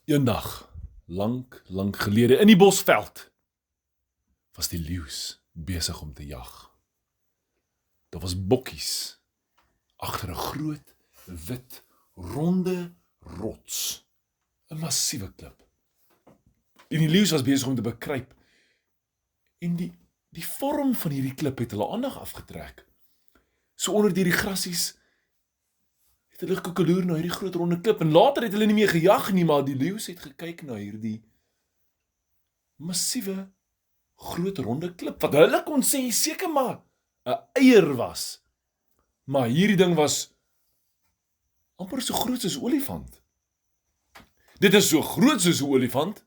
Eendag, lang gelede, in die bosveld, was die leeu's besig om te jag. Daar was bokkies, agter 'n groot, wit, ronde rots, 'n massiewe klip. En die leeu's was besig om te bekruip, en die vorm van hierdie klip het hulle aandag afgetrek. So onder die grassies het hulle gekoekeloer na hierdie groot ronde klip, en later het hulle nie meer gejag nie, maar die leeu's het gekyk na hierdie massiewe, groot ronde klip, wat hulle kon sê seker maar 'n eier was. Maar hierdie ding was amper so groot soos 'n olifant. Dit is so groot soos 'n olifant,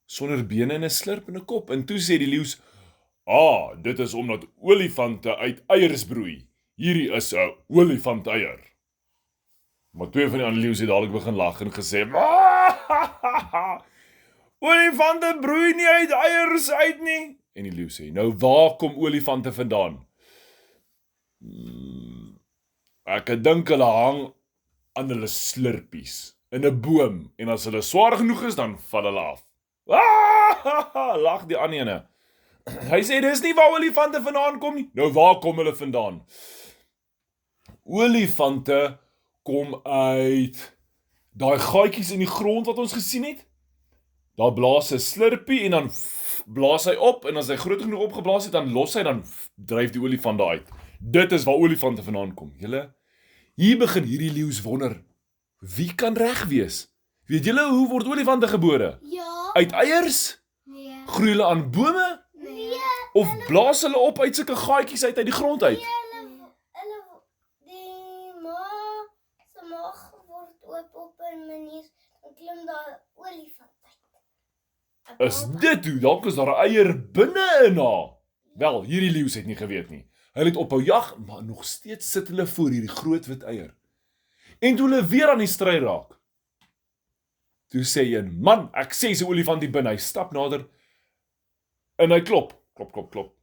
sonder bene en 'n slurp en 'n kop. En toe sê die leeu's, dit is omdat olifante uit eiers broei. Hierdie is 'n olifanteier. Maar twee van die ander leeu's het dadelik begin lag en gesê, olifante broei nie uit eiers uit nie. En die leeu sê, nou waar kom olifante vandaan? Ek dink hulle hang aan hulle slurpies in 'n boom, en as hulle swaar genoeg is, dan val hulle af. Lag die ander ene. Hy sê, dis nie waar olifante vandaan kom nie. Nou waar kom hulle vandaan? Olifante kom uit daai gaatjies in die grond wat ons gesien het. Daar blaas 'n slurpie en dan blaas hy op, en as hy groot genoeg opgeblaas het, dan los hy, dan dryf die olifant daar uit. Dit is waar olifante vandaan kom. Julle, hier begin hierdie leeu's wonder, wie kan reg wees? Weet julle hoe word olifante gebore? Ja. Uit eiers? Nee. Groei hulle aan bome? Nee. Of blaas hulle op uit sulke gaatjies uit die grond uit? Die ma se maag word oop op 'n manier, dan klim daar olifant uit. Is dit hoe? Dalk is daar 'n eier binne in haar. Wel, hierdie leeu's het nie geweet nie. Hulle het ophou jag, maar nog steeds sit hulle voor hierdie groot wit eier. En toe hulle weer aan die stry raak, toe sê een, man, ek sê sy olifant hier binne. Hy stap nader, en hy klop. Klop, klop, klop.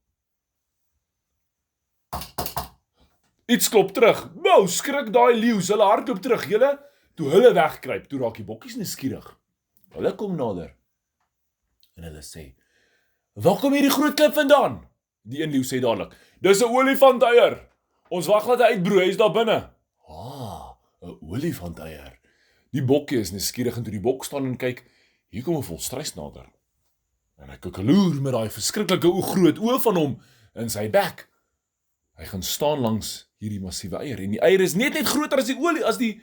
Iets klop terug. Wow, skrik daai leeu's, hulle hardloop terug. Julle, toe hulle wegkruip, toe raak die bokkies nuuskierig. Hulle kom nader. En hulle sê, waar kom hierdie groot klip vandaan? Die een leeu sê dadelik, dis 'n olifanteier. Ons wag dat hy uitbroei, hy is daar binne. 'n Olifanteier. Die bokkie is nuuskierig en toe die bok staan en kyk, hier kom 'n volstruis nader. En hy koekeloer met daai verskriklike groot oë van hom in sy bek. Hy gaan staan langs hierdie massiewe eier, en die eier is net groter as die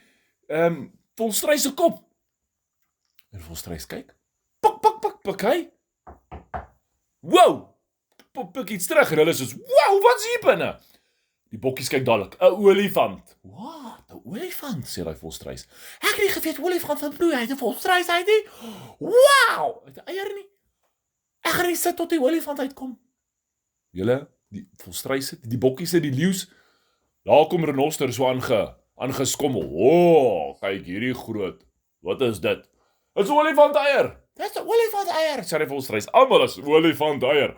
volstruis se kop. En die volstruis kyk, pik hy. Wow! Pik iets terug, en hulle is soos, wow, wat is hier binne? Die bokkies kyk dadelik, 'n olifant. Wat? 'n Olifant, sê daai volstruis. Ek het nie geweet olifant van bloei uit 'n volstruis uit nie. Wow! Het 'n eier nie. Ek gaan nie sit tot die olifant uitkom. Julle, die volstruise, die bokkies, die leeu's, daar kom renosters so aangeskommel. Kyk hierdie groot. Wat is dit? Dit is 'n olifanteier. Dit is 'n olifanteier, sê die volstruis. Almal is olifanteier.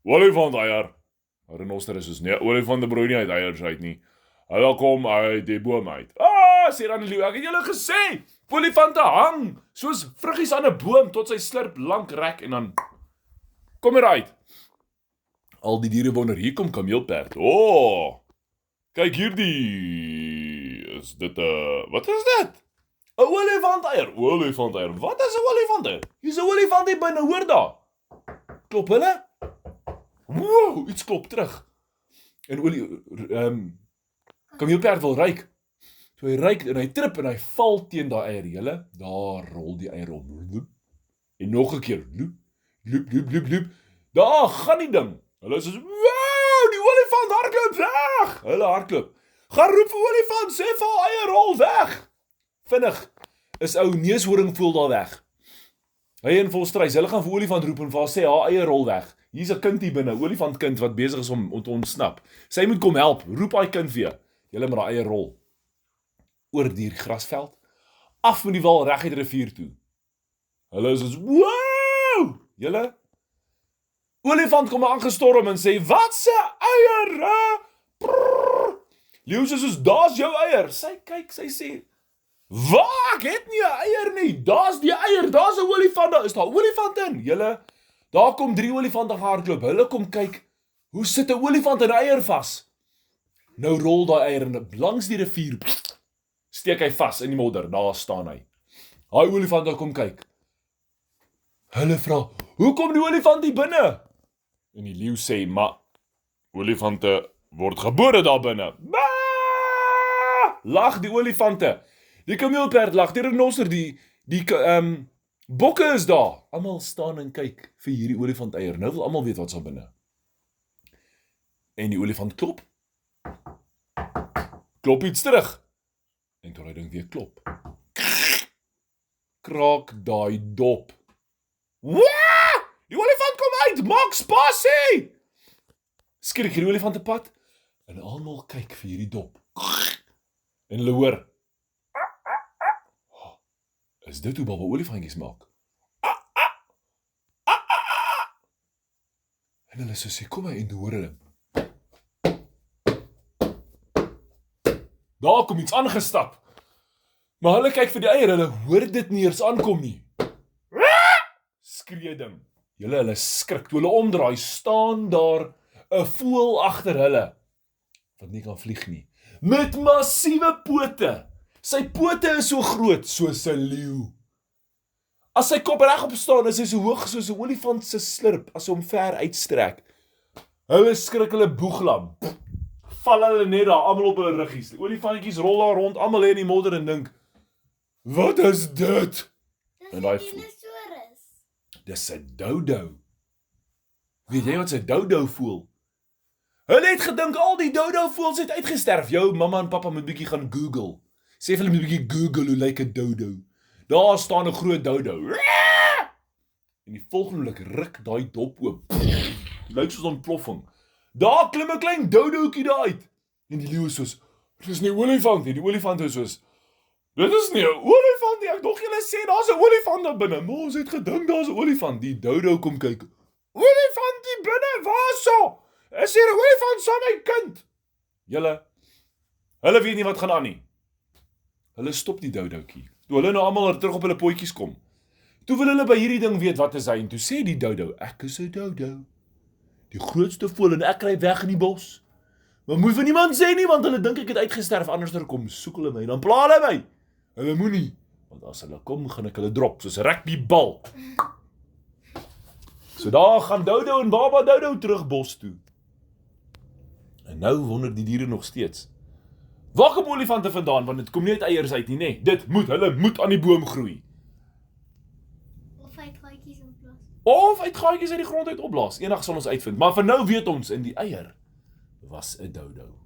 Olifanteier. Renoster is soos, nee, olifante broei nie uit eiers uit nie. Hulle kom uit die boom uit. Sê dan die leeu, ek het julle gesê, olifante hang soos vruggies aan 'n boom tot sy slurp lank rek, en dan kom hy uit. Al die diere wonder, hier kom kameelperd. Kyk hierdie, is dit wat is dit? 'n olifanteier. Olifanteier. Wat is 'n olifanteier? Hier's 'n olifant hier binne, hoor daar. Klop hulle? Wow, iets klop terug. En kameelperd wil ruik. Toe hy ruik en hy trip en hy val teen daai eier, julle, daar rol die eier om. En nog 'n keer, loop. Daar gaan die ding. Hulle is soos, wow, die olifant hardloop weg. Hulle hardloop. Gaan roep vir olifant, sê vir haar eier rol weg. Vinnig is ou neushoring voel daar weg. Hy en volstruis, hulle gaan vir olifant roep en vir haar sê haar eier rol weg. Hier's 'n kind hier binne, 'n olifantkind wat besig is om te ontsnap. Sy moet kom help, roep daai kind weer. Julle met daai eier rol oor die grasveld, af met die wal reg uit die rivier toe. Hulle is wow! Julle, olifant kom aangestorm en sê, wat se eier? Leeu sê soos, daar's jou eier. Sy kyk, sy sê, wat? Ek het nie 'n eier nie. Daar's die eier, daar's 'n olifant, daar is daar olifant in. Julle, daar kom 3 olifante gehardloop. Hulle kom kyk, hoe sit 'n olifant in 'n eier vas? Nou rol daai eier en langs die rivier steek hy vas in die modder. Daar staan hy. Daai olifante kom kyk. Hulle vra, "Hoe kom die olifant hier binne?" En die leeu sê, "Maar olifante word gebore daar binne." Lag die olifante. Die kameelperd lag, die renoster, die bokke is daar. Almal staan en kyk vir hierdie olifant eier. Nou wil almal weet wat's daar binne. En die olifant klop. Klop iets terug. En toe hy ding weer klop. Kraak daai dop. Waa! Die olifant kom uit, maak spasie! Skrik die olifant te pad en almal kyk vir hierdie dop. En hulle hoor, is dit hoe baba olifantjies maak? En hulle sê, kom hy en hoor hulle. Daar kom iets aangestap. Maar hulle kyk vir die eier, hulle hoor dit nie eers aankom nie. Skree ding. Hulle skrik, toe hulle omdraai, staan daar 'n voël agter hulle, wat nie kan vlieg nie, met massiewe pote. Sy pote is so groot soos 'n leeu. As sy kop regop staan, is hy so hoog soos 'n olifant se slurp, as hy hom ver uitstrek. Hulle skrik, hulle boeglam. Val hulle net daar, almal op hulle ruggies. Die olifantjies rol daar rond, almal lê in die modder en dink, wat is dit? Dis En 'n daai dinosaurus. Dis 'n dodo. Weet jy wat 'n dodo voel? Hulle het gedink al die dodo voels het uitgesterf. Jou mamma en pappa moet bietjie gaan Google. Sê vir hulle moet bietjie Google hoe lyk 'n dodo. Daar staan 'n groot dodo. En die volgende oomblik ruk daai dop oop. Lyk soos 'n ontploffing. Daar klim 'n klein dodootjie daar uit. En die leeu is soos, dit is nie 'n olifant nie. Die olifant is soos, dit is nie 'n olifant nie. Ek dog julle sê daar's 'n olifant daar binne. Maar ons het gedink daar's 'n olifant. Die dodo kom kyk. Olifant hier binne, waarso? Is hier 'n olifant saam met my kind? Hulle weet nie wat gaan aan nie. Hulle stop die dodootjie. Toe hulle nou almal terug op hulle potjies kom. Toe wil hulle by hierdie ding weet wat is hy en toe sê die dodo, ek is 'n dodo. Die grootste voël en ek kry weg in die bos. Maar moet vir niemand sê nie want hulle dink ek het uitgesterf, anders kom soek hulle my, dan pla hulle my. Hulle moenie, want as hulle kom gaan ek hulle drop soos 'n rugbybal. So daar gaan dodo en baba dodo terug bos toe. En nou wonder die diere nog steeds. Waar kom olifante vandaan, want dit kom nie uit eiers uit nie, nê? Hulle moet aan die boom groei. Of uit gaatjies in plaas. Of uit gaatjies uit die grond uit opblaas. Eendag sal ons uitvind, maar vir nou weet ons in die eier was 'n dodo.